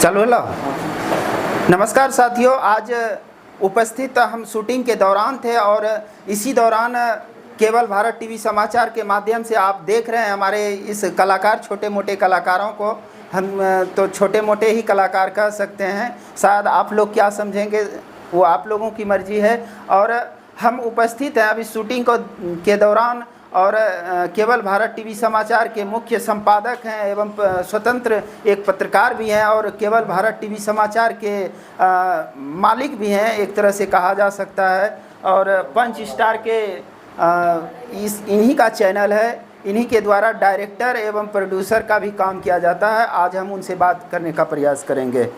चलो लो। नमस्कार साथियों, आज उपस्थित हम शूटिंग के दौरान थे और इसी दौरान केवल भारत टीवी समाचार के माध्यम से आप देख रहे हैं हमारे इस कलाकार, छोटे मोटे कलाकारों को। हम तो छोटे मोटे ही कलाकार कह सकते हैं, शायद आप लोग क्या समझेंगे वो आप लोगों की मर्जी है। और हम उपस्थित हैं अभी शूटिंग के दौरान और केवल भारत टीवी समाचार के मुख्य संपादक हैं एवं स्वतंत्र एक पत्रकार भी हैं और केवल भारत टीवी समाचार के मालिक भी हैं, एक तरह से कहा जा सकता है। और पंच स्टार के इन्हीं का चैनल है, इन्हीं के द्वारा डायरेक्टर एवं प्रोड्यूसर का भी काम किया जाता है। आज हम उनसे बात करने का प्रयास करेंगे।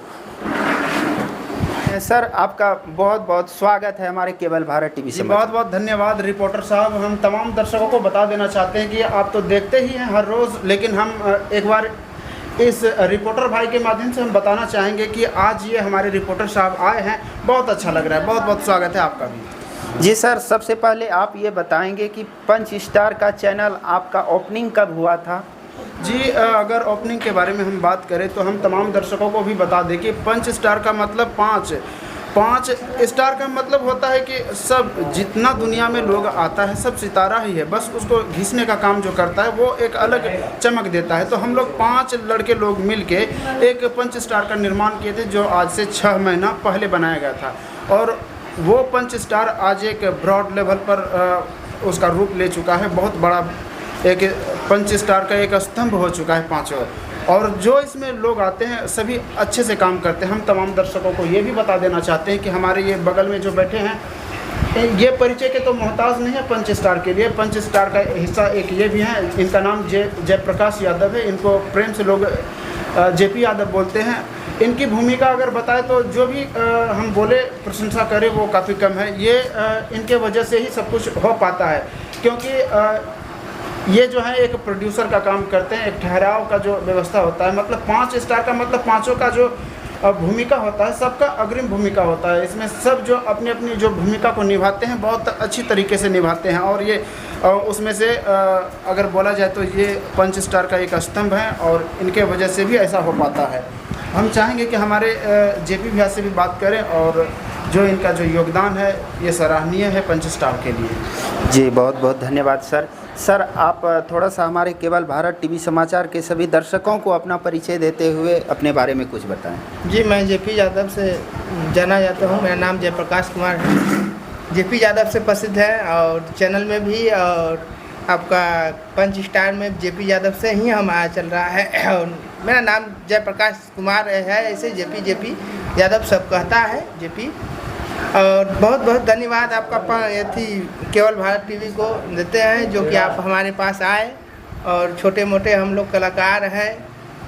सर, आपका बहुत बहुत स्वागत है हमारे केवल भारत टीवी से। बहुत बहुत धन्यवाद रिपोर्टर साहब। हम तमाम दर्शकों को बता देना चाहते हैं कि आप तो देखते ही हैं हर रोज़, लेकिन हम एक बार इस रिपोर्टर भाई के माध्यम से हम बताना चाहेंगे कि आज ये हमारे रिपोर्टर साहब आए हैं। बहुत अच्छा लग रहा है, बहुत बहुत स्वागत है आपका भी। जी सर, सबसे पहले आप ये बताएंगे कि पंच स्टार का चैनल आपका ओपनिंग कब हुआ था? जी, अगर ओपनिंग के बारे में हम बात करें तो हम तमाम दर्शकों को भी बता दें कि पंच स्टार का मतलब पाँच स्टार का मतलब होता है कि सब जितना दुनिया में लोग आता है सब सितारा ही है, बस उसको घिसने का काम जो करता है वो एक अलग चमक देता है। तो हम लोग 5 लड़के लोग मिलके एक पंच स्टार का निर्माण किए थे, जो आज से 6 महीना पहले बनाया गया था। और वो पंच स्टार आज एक ब्रॉड लेवल पर उसका रूप ले चुका है। बहुत बड़ा एक पंच स्टार का एक स्तंभ हो चुका है 5 और जो इसमें लोग आते हैं सभी अच्छे से काम करते हैं। हम तमाम दर्शकों को ये भी बता देना चाहते हैं कि हमारे ये बगल में जो बैठे हैं ये परिचय के तो मोहताज नहीं है पंच स्टार के लिए। पंच स्टार का हिस्सा एक ये भी हैं, इनका नाम जयप्रकाश यादव है। इनको प्रेम से लोग जेपी यादव बोलते हैं। इनकी भूमिका अगर बताएं तो जो भी हम बोले प्रशंसा करें वो काफ़ी कम है। ये इनके वजह से ही सब कुछ हो पाता है, क्योंकि ये जो है एक प्रोड्यूसर का काम करते हैं। एक ठहराव का जो व्यवस्था होता है, मतलब 5 स्टार का मतलब पाँचों का जो भूमिका होता है सबका अग्रिम भूमिका होता है। इसमें सब जो अपनी अपनी जो भूमिका को निभाते हैं बहुत अच्छी तरीके से निभाते हैं। और ये उसमें से अगर बोला जाए तो ये पंच स्टार का एक स्तंभ है और इनके वजह से भी ऐसा हो पाता है। हम चाहेंगे कि हमारे जेपी भैया से भी बात करें और जो इनका जो योगदान है ये सराहनीय है पंच स्टार के लिए। जी बहुत बहुत धन्यवाद सर। सर, आप थोड़ा सा हमारे केवल भारत टीवी समाचार के सभी दर्शकों को अपना परिचय देते हुए अपने बारे में कुछ बताएं। जी, मैं जेपी यादव से जाना जाता हूं। मेरा नाम जयप्रकाश कुमार है। जेपी यादव से प्रसिद्ध है और चैनल में भी, और आपका पंच स्टार में जेपी यादव से ही हमारा चल रहा है। और मेरा नाम जयप्रकाश कुमार है, ऐसे जेपी यादव सब कहता है जेपी। और बहुत बहुत धन्यवाद आपका केवल भारत टीवी को देते हैं जो कि आप हमारे पास आए। और छोटे मोटे हम लोग कलाकार हैं,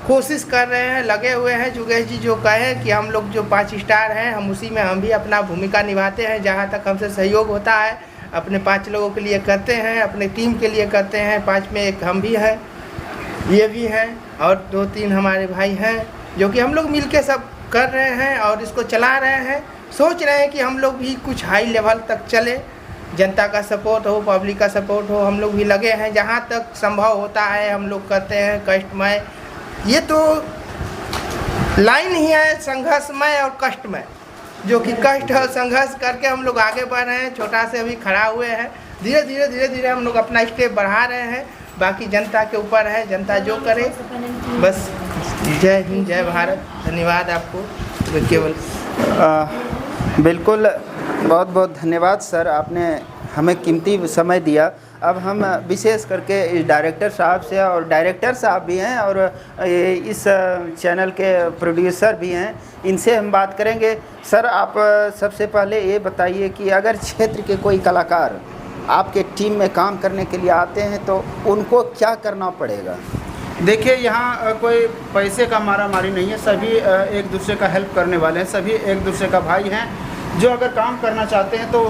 कोशिश कर रहे हैं, लगे हुए हैं। जुगेश जी जो कहें कि हम लोग जो 5 स्टार हैं हम उसी में हम भी अपना भूमिका निभाते हैं। जहाँ तक हमसे सहयोग होता है अपने 5 लोगों के लिए करते हैं, अपने टीम के लिए करते हैं। 5 में एक हम भी हैं, ये भी हैं और 2-3 हमारे भाई हैं जो कि हम लोग मिलके सब कर रहे हैं और इसको चला रहे हैं। सोच रहे हैं कि हम लोग भी कुछ हाई लेवल तक चले, जनता का सपोर्ट हो, पब्लिक का सपोर्ट हो। हम लोग भी लगे हैं, जहाँ तक संभव होता है हम लोग करते हैं। कष्टमय ये तो लाइन ही है, संघर्षमय और कष्टमय, जो कि कष्ट और संघर्ष करके हम लोग आगे बढ़ रहे हैं। छोटा से अभी खड़ा हुए हैं, धीरे धीरे हम लोग अपना स्टेप बढ़ा रहे हैं। बाकी जनता के ऊपर है, जनता जो करे। बस जय हिंद, जय भारत। धन्यवाद आपको केवल। बिल्कुल, बहुत बहुत धन्यवाद सर, आपने हमें कीमती समय दिया। अब हम विशेष करके इस डायरेक्टर साहब से, और डायरेक्टर साहब भी हैं और इस चैनल के प्रोड्यूसर भी हैं, इनसे हम बात करेंगे। सर, आप सबसे पहले ये बताइए कि अगर क्षेत्र के कोई कलाकार आपके टीम में काम करने के लिए आते हैं तो उनको क्या करना पड़ेगा? देखिए, यहाँ कोई पैसे का मारामारी नहीं है। सभी एक दूसरे का हेल्प करने वाले हैं, सभी एक दूसरे का भाई हैं। जो अगर काम करना चाहते हैं तो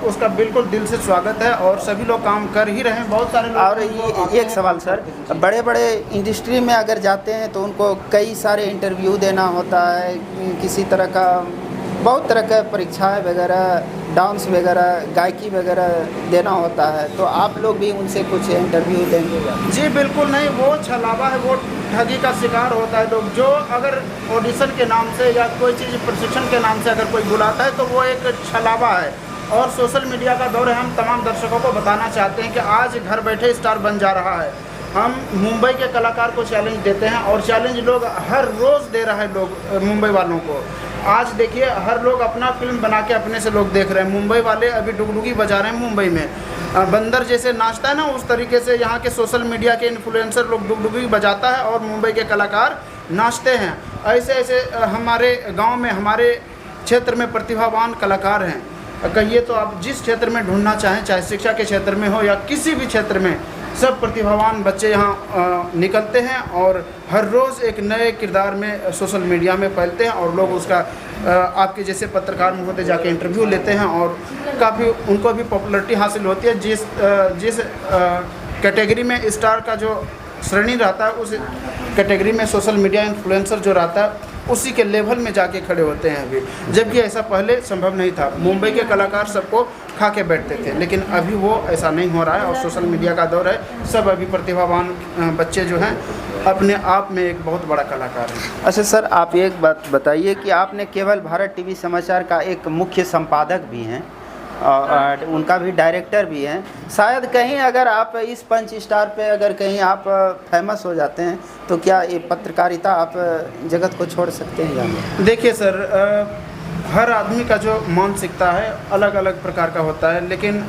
उसका बिल्कुल दिल से स्वागत है और सभी लोग काम कर ही रहे हैं। बहुत सारे लोग। और ये एक सवाल सर, बड़े बड़े इंडस्ट्री में अगर जाते हैं तो उनको कई सारे इंटरव्यू देना होता है, किसी तरह का बहुत तरह का परीक्षाएं वगैरह, डांस वगैरह, गायकी वगैरह देना होता है, तो आप लोग भी उनसे कुछ इंटरव्यू देंगे? जी बिल्कुल नहीं, वो छलावा है, वो ठगी का शिकार होता है लोग। जो अगर ऑडिशन के नाम से या कोई चीज़ प्रशिक्षण के नाम से अगर कोई बुलाता है तो वो एक छलावा है। और सोशल मीडिया का दौर है, हम तमाम दर्शकों को बताना चाहते हैं कि आज घर बैठे स्टार बन जा रहा है। हम मुंबई के कलाकार को चैलेंज देते हैं और चैलेंज लोग हर रोज़ दे रहे हैं लोग मुंबई वालों को। आज देखिए हर लोग अपना फिल्म बना के अपने से लोग देख रहे हैं। मुंबई वाले अभी डुगडुगी बजा रहे हैं मुंबई में। बंदर जैसे नाचता है ना, उस तरीके से यहाँ के सोशल मीडिया के इन्फ्लुएंसर लोग डुगडुगी बजाता है और मुंबई के कलाकार नाचते हैं। ऐसे ऐसे हमारे गाँव में, हमारे क्षेत्र में प्रतिभावान कलाकार हैं। कहिए तो आप जिस क्षेत्र में ढूंढना चाहें, चाहे शिक्षा के क्षेत्र में हो या किसी भी क्षेत्र में, सब प्रतिभावान बच्चे यहाँ निकलते हैं और हर रोज़ एक नए किरदार में सोशल मीडिया में फैलते हैं और लोग उसका आपके जैसे पत्रकार महोदय जाके इंटरव्यू लेते हैं और काफ़ी उनको भी पॉपुलैरिटी हासिल होती है। जिस कैटेगरी में स्टार का जो श्रेणी रहता है, उस कैटेगरी में सोशल मीडिया इन्फ्लुएंसर जो रहता है उसी के लेवल में जाके खड़े होते हैं अभी, जबकि ऐसा पहले संभव नहीं था। मुंबई के कलाकार सबको खा के बैठते थे, लेकिन अभी वो ऐसा नहीं हो रहा है और सोशल मीडिया का दौर है। सब अभी प्रतिभावान बच्चे जो हैं अपने आप में एक बहुत बड़ा कलाकार है। अच्छा सर, आप एक बात बताइए कि आपने केवल भारत टीवी समाचार का एक मुख्य संपादक भी हैं और उनका भी डायरेक्टर भी हैं। शायद कहीं अगर आप इस पंच स्टार पे अगर कहीं आप फेमस हो जाते हैं तो क्या ये पत्रकारिता आप जगत को छोड़ सकते हैं या नहीं? देखिए सर, हर आदमी का जो मानसिकता है अलग अलग प्रकार का होता है, लेकिन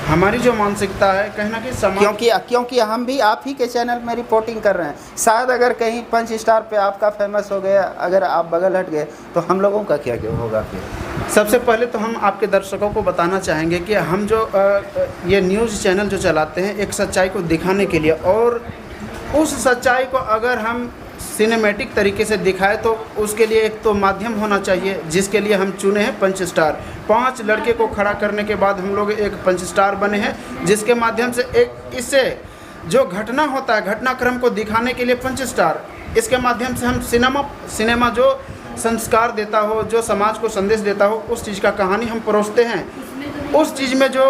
हमारी जो मानसिकता है कहीं ना कहीं समाज, क्योंकि हम भी आप ही के चैनल में रिपोर्टिंग कर रहे हैं। शायद अगर कहीं पंच स्टार पे आपका फेमस हो गया, अगर आप बगल हट गए तो हम लोगों का क्या होगा फिर? सबसे पहले तो हम आपके दर्शकों को बताना चाहेंगे कि हम जो ये न्यूज़ चैनल जो चलाते हैं एक सच्चाई को दिखाने के लिए, और उस सच्चाई को अगर हम सिनेमैटिक तरीके से दिखाए तो उसके लिए एक तो माध्यम होना चाहिए, जिसके लिए हम चुने हैं पंच स्टार। 5 लड़के को खड़ा करने के बाद हम लोग एक पंच स्टार बने हैं, जिसके माध्यम से एक इससे जो घटना होता है घटनाक्रम को दिखाने के लिए पंच स्टार, इसके माध्यम से हम सिनेमा जो संस्कार देता हो, जो समाज को संदेश देता हो, उस चीज़ का कहानी हम परोसते हैं। उस चीज़ में जो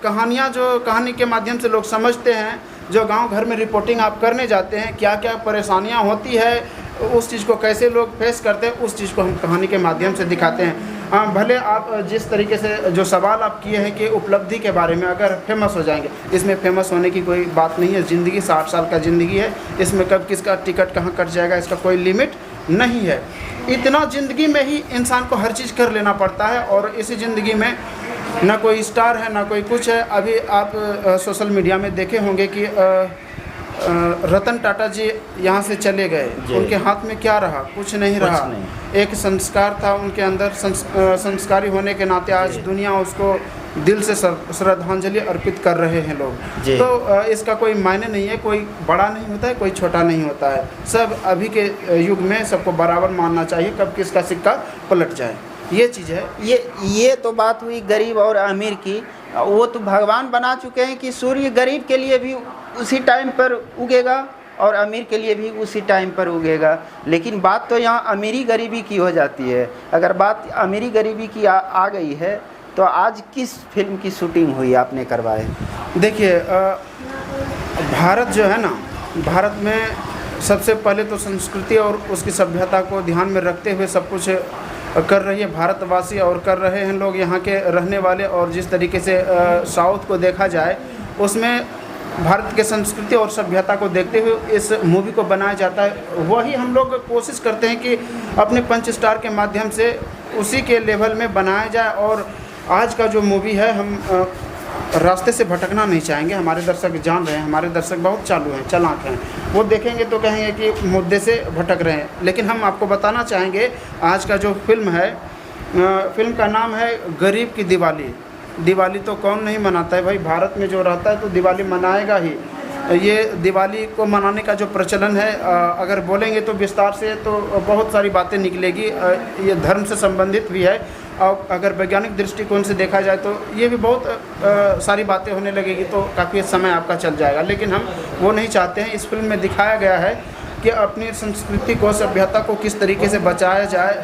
कहानियाँ, जो कहानी के माध्यम से लोग समझते हैं, जो गांव घर में रिपोर्टिंग आप करने जाते हैं, क्या क्या परेशानियां होती है, उस चीज़ को कैसे लोग फेस करते हैं, उस चीज़ को हम कहानी के माध्यम से दिखाते हैं। भले आप जिस तरीके से जो सवाल आप किए हैं कि उपलब्धि के बारे में अगर फेमस हो जाएंगे, इसमें फेमस होने की कोई बात नहीं है। ज़िंदगी 60 साल का ज़िंदगी है, इसमें कब किसका टिकट कहाँ कट जाएगा इसका कोई लिमिट नहीं है। इतना ज़िंदगी में ही इंसान को हर चीज़ कर लेना पड़ता है और इसी ज़िंदगी में ना कोई स्टार है ना कोई कुछ है। अभी आप सोशल मीडिया में देखे होंगे कि रतन टाटा जी यहाँ से चले गए, उनके हाथ में क्या रहा? कुछ नहीं रहा। एक संस्कार था उनके अंदर, संस्कारी होने के नाते आज दुनिया उसको दिल से श्रद्धांजलि अर्पित कर रहे हैं लोग। तो इसका कोई मायने नहीं है, कोई बड़ा नहीं होता है, कोई छोटा नहीं होता है। सब अभी के युग में सबको बराबर मानना चाहिए, कब किसका सिक्का पलट जाए, ये चीज़ है। ये तो बात हुई गरीब और अमीर की। वो तो भगवान बना चुके हैं कि सूर्य गरीब के लिए भी उसी टाइम पर उगेगा और अमीर के लिए भी उसी टाइम पर उगेगा। लेकिन बात तो यहाँ अमीरी गरीबी की हो जाती है। अगर बात अमीरी गरीबी की आ गई है तो आज किस फिल्म की शूटिंग हुई आपने करवाए? देखिए, भारत जो है ना, भारत में सबसे पहले तो संस्कृति और उसकी सभ्यता को ध्यान में रखते हुए सब कुछ कर रही है भारतवासी और कर रहे हैं लोग यहाँ के रहने वाले। और जिस तरीके से साउथ को देखा जाए, उसमें भारत के संस्कृति और सभ्यता को देखते हुए इस मूवी को बनाया जाता है। वही हम लोग कोशिश करते हैं कि अपने पंच स्टार के माध्यम से उसी के लेवल में बनाया जाए। और आज का जो मूवी है, हम रास्ते से भटकना नहीं चाहेंगे। हमारे दर्शक जान रहे हैं, हमारे दर्शक बहुत चालू हैं, चालाक हैं। वो देखेंगे तो कहेंगे कि मुद्दे से भटक रहे हैं, लेकिन हम आपको बताना चाहेंगे आज का जो फिल्म है, फिल्म का नाम है गरीब की दिवाली। दिवाली तो कौन नहीं मनाता है भाई, भारत में जो रहता है तो दिवाली मनाएगा ही। ये दिवाली को मनाने का जो प्रचलन है, अगर बोलेंगे तो विस्तार से तो बहुत सारी बातें निकलेगी। ये धर्म से संबंधित भी है और अगर वैज्ञानिक दृष्टिकोण से देखा जाए तो ये भी बहुत सारी बातें होने लगेगी, तो काफ़ी समय आपका चल जाएगा। लेकिन हम वो नहीं चाहते हैं। इस फिल्म में दिखाया गया है कि अपनी संस्कृति को, सभ्यता को किस तरीके से बचाया जाए।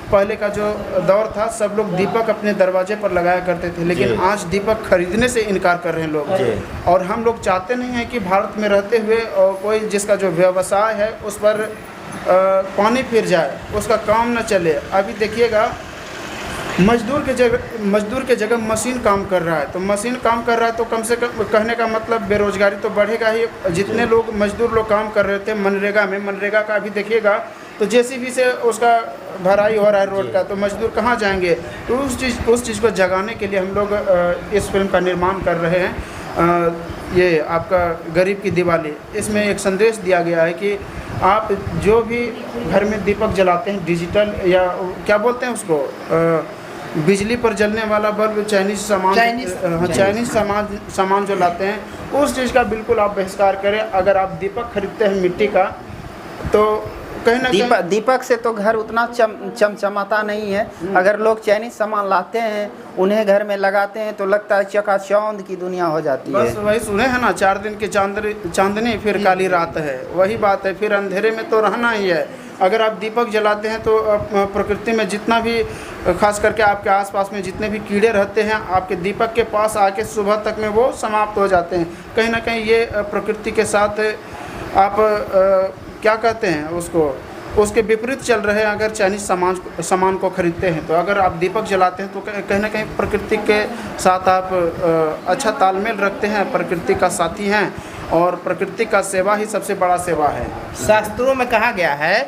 पहले का जो दौर था सब लोग दीपक अपने दरवाजे पर लगाया करते थे, लेकिन जी। आज दीपक खरीदने से इनकार कर रहे हैं लोग। जी। और हम लोग चाहते नहीं हैं कि भारत में रहते हुए कोई जिसका जो व्यवसाय है उस पर पानी फिर जाए, उसका काम न चले। अभी देखिएगा मजदूर के जगह मशीन काम कर रहा है, तो मशीन काम कर रहा है तो कम से कम कहने का मतलब बेरोजगारी तो बढ़ेगा ही। जितने लोग मजदूर लोग काम कर रहे थे मनरेगा का अभी देखिएगा तो जेसीबी से उसका भराई हो रहा है रोड का, तो मजदूर कहाँ जाएंगे। तो उस चीज़ को जगाने के लिए हम लोग इस फिल्म का निर्माण कर रहे हैं। ये आपका गरीब की दिवाली, इसमें एक संदेश दिया गया है कि आप जो भी घर में दीपक जलाते हैं, डिजिटल या क्या बोलते हैं उसको, बिजली पर जलने वाला बल्ब, चाइनीज़ सामान जो लाते हैं, उस चीज़ का बिल्कुल आप बहिष्कार करें। अगर आप दीपक खरीदते हैं मिट्टी का तो कहीं ना कहीं दीपक से तो घर उतना चमचमाता नहीं है। अगर लोग चाइनीज सामान लाते हैं उन्हें घर में लगाते हैं तो लगता है चकाचौंध की दुनिया हो जाती है। बस वही सुने हैं ना, 4 दिन की चांदनी फिर काली रात है, वही बात है। फिर अंधेरे में तो रहना ही है। अगर आप दीपक जलाते हैं तो प्रकृति में जितना भी, खास करके आपके आसपास में जितने भी कीड़े रहते हैं, आपके दीपक के पास आके सुबह तक में वो समाप्त हो जाते हैं। कहीं ना कहीं ये प्रकृति के साथ आप क्या कहते हैं उसको, उसके विपरीत चल रहे हैं। अगर चाइनीज सामान को खरीदते हैं तो अगर आप दीपक जलाते हैं तो कहीं ना कहीं प्रकृति के साथ आप अच्छा तालमेल रखते हैं, प्रकृति का साथी हैं, और प्रकृति का सेवा ही सबसे बड़ा सेवा है। शास्त्रों में कहा गया है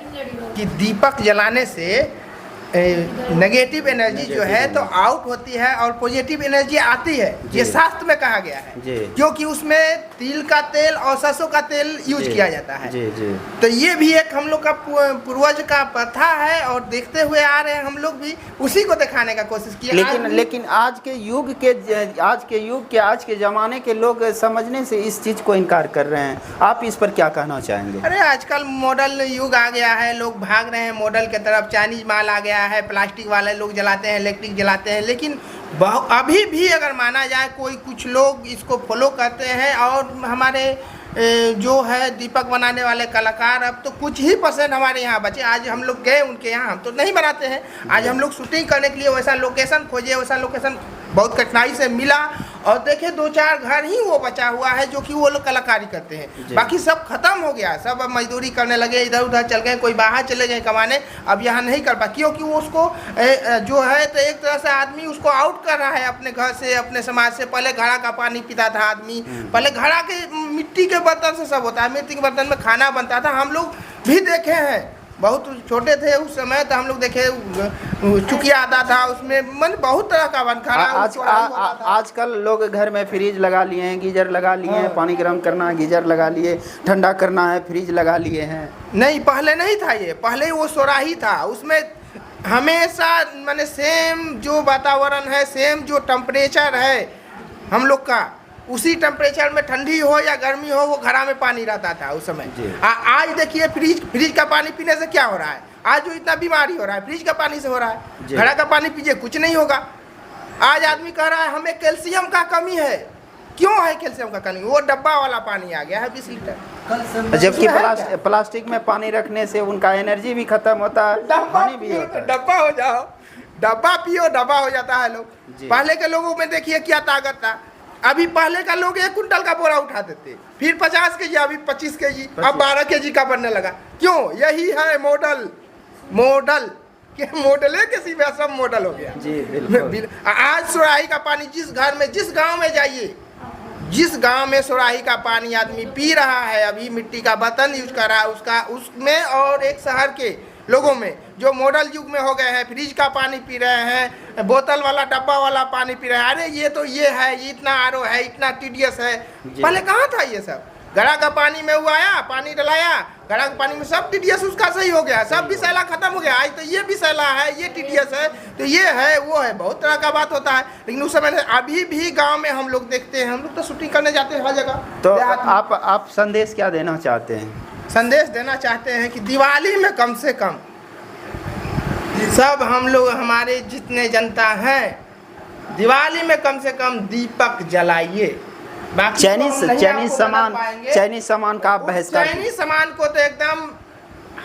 कि दीपक जलाने से नेगेटिव एनर्जी जो है तो आउट होती है और पॉजिटिव एनर्जी आती है। ये शास्त्र में कहा गया है, क्योंकि उसमें तिल का तेल और सरसों का तेल यूज किया जाता है। तो ये भी एक हम लोग का पूर्वज का प्रथा है और देखते हुए आ रहे हैं, हम लोग भी उसी को दिखाने का कोशिश किया। लेकिन आज के युग के आज के ज़माने के लोग समझने से इस चीज़ को इनकार कर रहे हैं। आप इस पर क्या कहना चाहेंगे? अरे आजकल मॉडल युग आ गया है, लोग भाग रहे हैं मॉडल के तरफ। चाइनीज माल आ गया है, प्लास्टिक वाले लोग जलाते हैं, इलेक्ट्रिक जलाते हैं। लेकिन अभी भी अगर माना जाए कोई कुछ लोग इसको फॉलो करते हैं, और हमारे जो है दीपक बनाने वाले कलाकार अब तो कुछ ही % हमारे यहाँ बचे। आज हम लोग गए उनके यहाँ, हम तो नहीं बनाते हैं। आज हम लोग शूटिंग करने के लिए वैसा लोकेशन खोजे, वैसा लोकेशन बहुत कठिनाई से मिला, और देखे 2-4 घर ही वो बचा हुआ है जो कि वो लोग कलाकारी करते हैं। बाकी सब खत्म हो गया, सब अब मजदूरी करने लगे, इधर उधर चल गए, कोई बाहर चले गए कमाने। अब यहाँ नहीं कर पा, क्योंकि वो उसको जो है तो एक तरह से आदमी उसको आउट कर रहा है अपने घर से, अपने समाज से। पहले घड़ा का पानी पीता था आदमी, पहले घड़ा के मिट्टी के बर्तन से सब होता है, मिट्टी के बर्तन में खाना बनता था। हम लोग भी देखे हैं, बहुत छोटे थे उस समय, तो हम लोग देखे चुकिया आता था, उसमें मन बहुत तरह का बन खाना। आजकल लोग घर में फ्रिज लगा लिए हैं, गीजर लगा लिए हैं, पानी गर्म करना है गीजर लगा लिए, ठंडा करना है फ्रिज लगा लिए हैं। नहीं, पहले नहीं था ये, पहले वो सोराही था, उसमें हमेशा माने सेम जो वातावरण है, सेम जो टेम्परेचर है हम लोग का, उसी टेम्परेचर में ठंडी हो या गर्मी हो वो घड़ा में पानी रहता था उस समय। आज देखिए फ्रिज का पानी पीने से क्या हो रहा है, आज जो इतना बीमारी हो रहा है फ्रिज का पानी से हो रहा है। घड़ा का पानी पीजिए कुछ नहीं होगा। आज आदमी कह रहा है हमें कैल्शियम का कमी है। क्यों है कैल्शियम का कमी? वो डब्बा वाला पानी आ गया है 20 लीटर, जबकि प्लास्टिक में पानी रखने से उनका एनर्जी भी खत्म होता है, पानी भी होता है। डब्बा हो जाओ, डब्बा पियो, डब्बा हो जाता है लोग। पहले के लोगों में देखिए क्या ताकत था। अभी पहले का लोग 1 कुंटल का बोरा उठा देते, फिर 50 केजी, अभी 25 केजी, अब 12 केजी का बनने लगा। क्यों? यही है मॉडल के मॉडल है, किसी में सब मॉडल हो गया जी। बिल्कुल। आज सुराही का पानी जिस घर में, जिस गांव में जाइए, जिस गांव में सुराही का पानी आदमी पी रहा है, अभी मिट्टी का बर्तन यूज कर रहा है उसका, उसमें, और एक शहर के लोगों में जो मॉडल युग में हो गए हैं, फ्रिज का पानी पी रहे हैं, बोतल वाला डब्बा वाला पानी पी रहे हैं। अरे ये तो ये है, ये इतना आरओ है, इतना टीडीएस है। पहले कहाँ था ये सब? घड़ा का पानी में हुआ आया, पानी डलाया, घड़ा के पानी में सब टीडीएस उसका सही हो गया, सब विषैला खत्म हो गया। आज तो ये विषैला है, ये टीडीएस है, तो ये है, वो है, बहुत तरह का बात होता है। लेकिन उस समय अभी भी गांव में हम लोग देखते हैं, हम लोग तो शूटिंग करने जाते हैं हर जगह। तो आप संदेश क्या देना चाहते हैं? संदेश देना चाहते हैं कि दिवाली में कम से कम सब हम लोग, हमारे जितने जनता हैं, दिवाली में कम से कम दीपक जलाइए। चाइनीज सामान का आप बहिष्कार, चाइनीज सामान को तो एकदम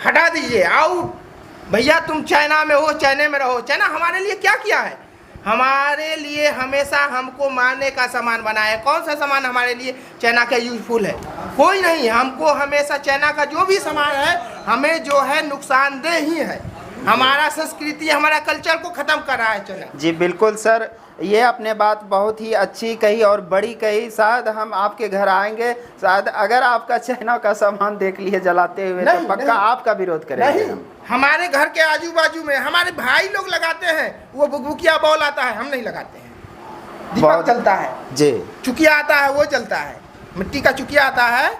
हटा दीजिए, आउट। भैया तुम चाइना में हो, चाइना में रहो। चाइना हमारे लिए क्या किया है? हमारे लिए हमेशा हमको मारने का सामान बनाया है। कौन सा सामान हमारे लिए चाइना का यूजफुल है? कोई नहीं। हमको हमेशा चाइना का जो भी सामान है हमें जो है नुकसानदेह ही है। हमारा संस्कृति, हमारा कल्चर को ख़त्म कर रहा है चाइना। जी बिल्कुल सर, ये आपने बात बहुत ही अच्छी कही और बड़ी कही। शायद हम आपके घर आएंगे, शायद अगर आपका चाइना का सामान देख लिए जलाते हुए तो पक्का आपका विरोध करेंगे हम। हमारे घर के आजू बाजू में हमारे भाई लोग लगाते हैं, वो बुकबुकिया बॉल आता है, हम नहीं लगाते हैं। दीपक जलता है जी, चुकिया आता है वो जलता है, मिट्टी का चुकिया आता है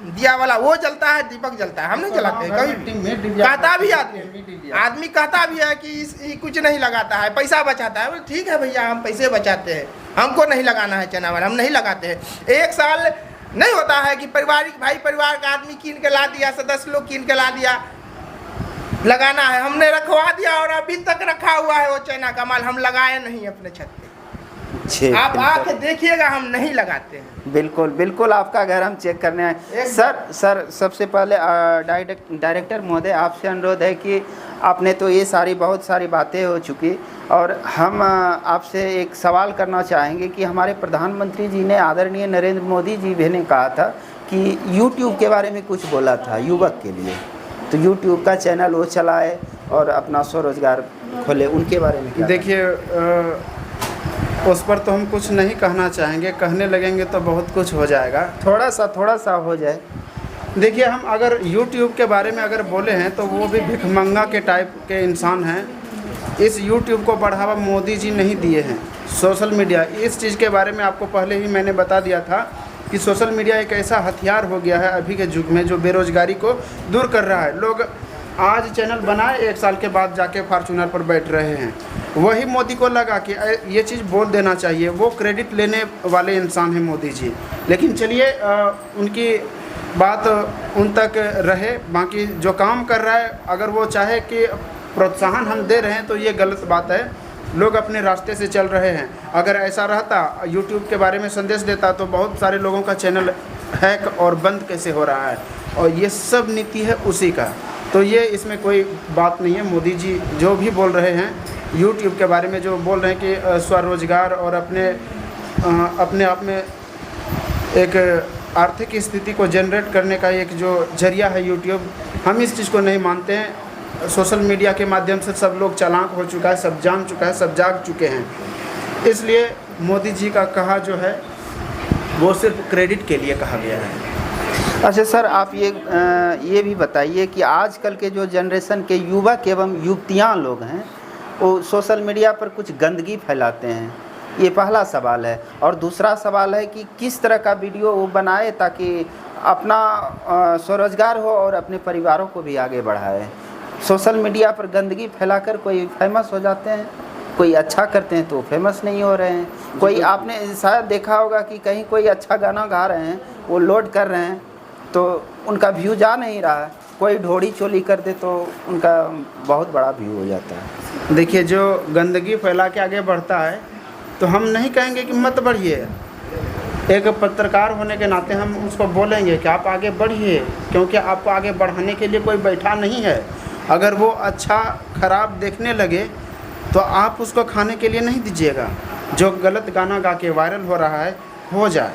दिया वाला वो जलता है, दीपक जलता है, हम नहीं जलाते हैं कभी। कहता भी आदमी कहता भी है कि कुछ नहीं लगाता है, पैसा बचाता है। ठीक है भैया, हम पैसे बचाते हैं, हमको नहीं लगाना है चाइना वाला, हम नहीं लगाते हैं। एक साल नहीं होता है कि पारिवारिक भाई परिवार का आदमी कीन के ला दिया, सदस्य लोग कीन के ला दिया, लगाना है, हमने रखवा दिया और अभी तक रखा हुआ है वो चाइना का माल, हम लगाए नहीं अपने छत पे। आप आके देखिएगा, हम नहीं लगाते हैं। बिल्कुल बिल्कुल, आपका घर हम चेक करने आए। सर सबसे पहले डायरेक्टर महोदय आपसे अनुरोध है कि आपने तो ये बहुत सारी बातें हो चुकी, और हम आपसे एक सवाल करना चाहेंगे कि हमारे प्रधानमंत्री जी ने, आदरणीय नरेंद्र मोदी जी भी ने कहा था कि यूट्यूब के बारे में कुछ बोला था युवक के लिए, तो यूट्यूब का चैनल वो चलाए और अपना स्वरोजगार खोले, उनके बारे में क्या? देखिए उस पर तो हम कुछ नहीं कहना चाहेंगे, कहने लगेंगे तो बहुत कुछ हो जाएगा। थोड़ा सा हो जाए। देखिए हम अगर YouTube के बारे में अगर बोले हैं तो वो भी भिखमंगा के टाइप के इंसान हैं। इस YouTube को बढ़ावा मोदी जी नहीं दिए हैं। सोशल मीडिया, इस चीज़ के बारे में आपको पहले ही मैंने बता दिया था कि सोशल मीडिया एक ऐसा हथियार हो गया है अभी के युग में जो बेरोज़गारी को दूर कर रहा है। लोग आज चैनल बनाए, 1 साल के बाद जाके फॉर्चूनर पर बैठ रहे हैं। वही मोदी को लगा कि ये चीज़ बोल देना चाहिए, वो क्रेडिट लेने वाले इंसान हैं मोदी जी। लेकिन चलिए उनकी बात उन तक रहे, बाकी जो काम कर रहा है अगर वो चाहे कि प्रोत्साहन हम दे रहे हैं तो ये गलत बात है। लोग अपने रास्ते से चल रहे हैं। अगर ऐसा रहता, YouTube के बारे में संदेश देता तो बहुत सारे लोगों का चैनल हैक और बंद कैसे हो रहा है, और ये सब नीति है उसी का। तो ये इसमें कोई बात नहीं है। मोदी जी जो भी बोल रहे हैं YouTube के बारे में, जो बोल रहे हैं कि स्वरोजगार और अपने आप में एक आर्थिक स्थिति को जनरेट करने का एक जो जरिया है YouTube, हम इस चीज़ को नहीं मानते हैं। सोशल मीडिया के माध्यम से सब लोग चालाक हो चुका है, सब जान चुका है, सब जाग चुके हैं। इसलिए मोदी जी का कहा जो है वो सिर्फ क्रेडिट के लिए कहा गया है। अच्छा सर, आप ये भी बताइए कि आजकल के जो जनरेशन के युवक एवं युवतियाँ लोग हैं वो सोशल मीडिया पर कुछ गंदगी फैलाते हैं, ये पहला सवाल है। और दूसरा सवाल है कि किस तरह का वीडियो वो बनाए ताकि अपना स्वरोजगार हो और अपने परिवारों को भी आगे बढ़ाए। सोशल मीडिया पर गंदगी फैलाकर कोई फेमस हो जाते हैं, कोई अच्छा करते हैं तो फेमस नहीं हो रहे हैं। कोई आपने शायद देखा होगा कि कहीं कोई अच्छा गाना गा रहे हैं, वो लोड कर रहे हैं तो उनका व्यू जा नहीं रहा है। कोई ढोड़ी चोली कर दे तो उनका बहुत बड़ा व्यू हो जाता है। देखिए जो गंदगी फैला के आगे बढ़ता है तो हम नहीं कहेंगे कि मत बढ़िए। एक पत्रकार होने के नाते हम उसको बोलेंगे कि आप आगे बढ़िए, क्योंकि आपको आगे बढ़ाने के लिए कोई बैठा नहीं है। अगर वो अच्छा खराब देखने लगे तो आप उसको खाने के लिए नहीं दीजिएगा। जो गलत गाना गा के वायरल हो रहा है हो जाए,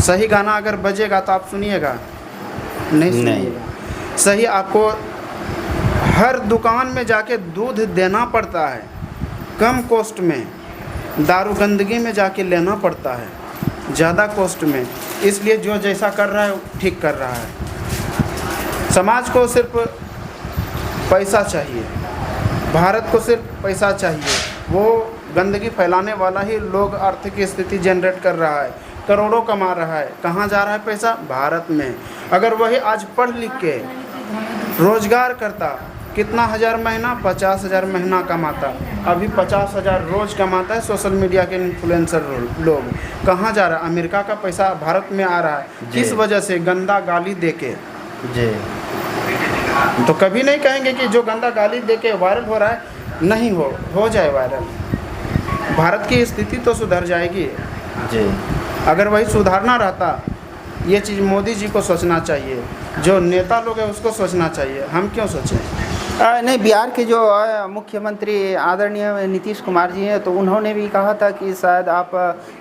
सही गाना अगर बजेगा तो आप सुनिएगा, नहीं सुनिएगा। सही आपको हर दुकान में जाके दूध देना पड़ता है कम कॉस्ट में, दारू गंदगी में जाके लेना पड़ता है ज़्यादा कॉस्ट में। इसलिए जो जैसा कर रहा है ठीक कर रहा है। समाज को सिर्फ पैसा चाहिए, भारत को सिर्फ पैसा चाहिए। वो गंदगी फैलाने वाला ही लोग आर्थिक स्थिति जनरेट कर रहा है, करोड़ों कमा रहा है। कहाँ जा रहा है पैसा? भारत में। अगर वही आज पढ़ लिख के रोजगार करता, कितना हज़ार महीना? 50,000 महीना कमाता। अभी 50,000 रोज़ कमाता है सोशल मीडिया के इन्फ्लुएंसर लोग। कहाँ जा रहा है? अमेरिका का पैसा भारत में आ रहा है। किस वजह से? गंदा गाली दे के जी। तो कभी नहीं कहेंगे कि जो गंदा गाली दे के वायरल हो रहा है नहीं हो जाए वायरल। भारत की स्थिति तो सुधर जाएगी जी। अगर वही सुधारना रहता, ये चीज़ मोदी जी को सोचना चाहिए, जो नेता लोग हैं उसको सोचना चाहिए। हम क्यों सोचें? नहीं, बिहार के जो मुख्यमंत्री आदरणीय नीतीश कुमार जी हैं, तो उन्होंने भी कहा था कि शायद आप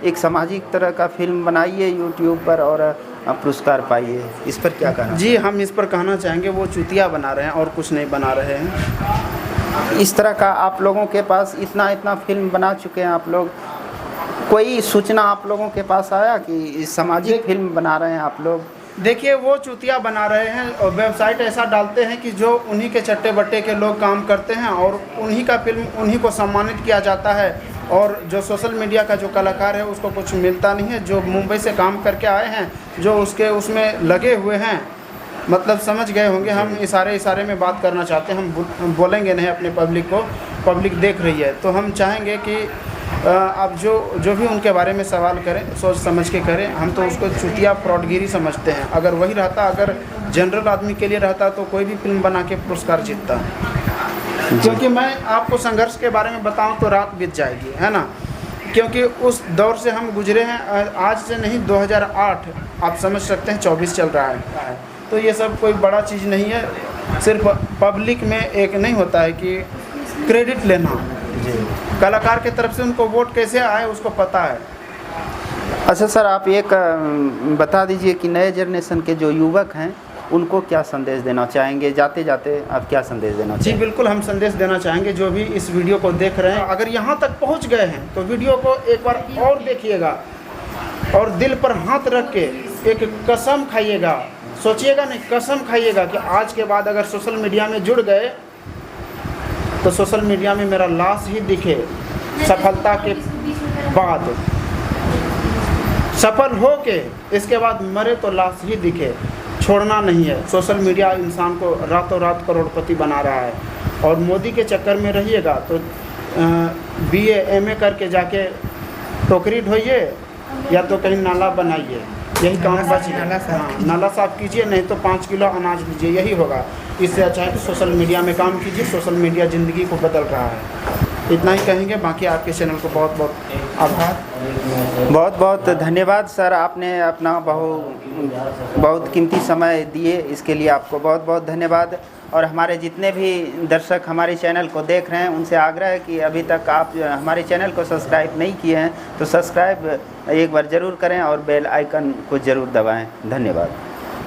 एक सामाजिक तरह का फिल्म बनाइए यूट्यूब पर और पुरस्कार पाइए। इस पर क्या कहना? जी, हम इस पर कहना चाहेंगे वो चुतिया बना रहे हैं और कुछ नहीं बना रहे हैं। इस तरह का आप लोगों के पास इतना फिल्म बना चुके हैं आप लोग, कोई सूचना आप लोगों के पास आया कि सामाजिक फिल्म बना रहे हैं आप लोग? देखिए, वो चुतिया बना रहे हैं और वेबसाइट ऐसा डालते हैं कि जो उन्हीं के चट्टे बट्टे के लोग काम करते हैं और उन्हीं का फिल्म उन्हीं को सम्मानित किया जाता है, और जो सोशल मीडिया का जो कलाकार है उसको कुछ मिलता नहीं है। जो मुंबई से काम करके आए हैं, जो उसके उसमें लगे हुए हैं, मतलब समझ गए होंगे। हम इशारे में बात करना चाहते हैं, हम बोलेंगे नहीं अपने पब्लिक को, पब्लिक देख रही है। तो हम चाहेंगे कि आप जो भी उनके बारे में सवाल करें सोच समझ के करें। हम तो उसको चुतिया फ्रॉडगिरी समझते हैं। अगर वही रहता, अगर जनरल आदमी के लिए रहता तो कोई भी फिल्म बना के पुरस्कार जीतता। क्योंकि मैं आपको संघर्ष के बारे में बताऊं तो रात बीत जाएगी, है ना, क्योंकि उस दौर से हम गुजरे हैं। आज से नहीं, 2008 आप समझ सकते हैं, 24 चल रहा है। तो ये सब कोई बड़ा चीज़ नहीं है। सिर्फ पब्लिक में एक नहीं होता है कि क्रेडिट लेना, कलाकार की तरफ से उनको वोट कैसे आए उसको पता है। अच्छा सर, आप एक बता दीजिए कि नए जनरेशन के जो युवक हैं उनको क्या संदेश देना चाहेंगे? जाते जाते आप क्या संदेश देना चाहेंगे? जी बिल्कुल, हम संदेश देना चाहेंगे जो भी इस वीडियो को देख रहे हैं, अगर यहाँ तक पहुँच गए हैं तो वीडियो को एक बार और देखिएगा और दिल पर हाथ रख के एक कसम खाइएगा, सोचिएगा नहीं, कसम खाइएगा कि आज के बाद अगर सोशल मीडिया में जुड़ गए तो सोशल मीडिया में मेरा लाश ही दिखे। सफलता के बाद, सफल हो के इसके बाद मरे तो लाश ही दिखे। छोड़ना नहीं है। सोशल मीडिया इंसान को रातों रात करोड़पति बना रहा है, और मोदी के चक्कर में रहिएगा तो BA MA करके जाके टोकरी ढोइए या तो कहीं नाला बनाइए, यही काम बच। नाला साफ कीजिए, नहीं तो 5 किलो अनाज लीजिए, यही होगा। इससे अच्छा है कि सोशल मीडिया में काम कीजिए। सोशल मीडिया ज़िंदगी को बदल रहा है। इतना ही कहेंगे। बाकी आपके चैनल को बहुत बहुत आभार, बहुत बहुत धन्यवाद सर। आपने अपना बहुत कीमती समय दिए, इसके लिए आपको बहुत बहुत धन्यवाद। और हमारे जितने भी दर्शक हमारे चैनल को देख रहे हैं उनसे आग्रह है कि अभी तक आप हमारे चैनल को सब्सक्राइब नहीं किए हैं तो सब्सक्राइब एक बार ज़रूर करें और बेल आइकन को ज़रूर दबाएं। धन्यवाद।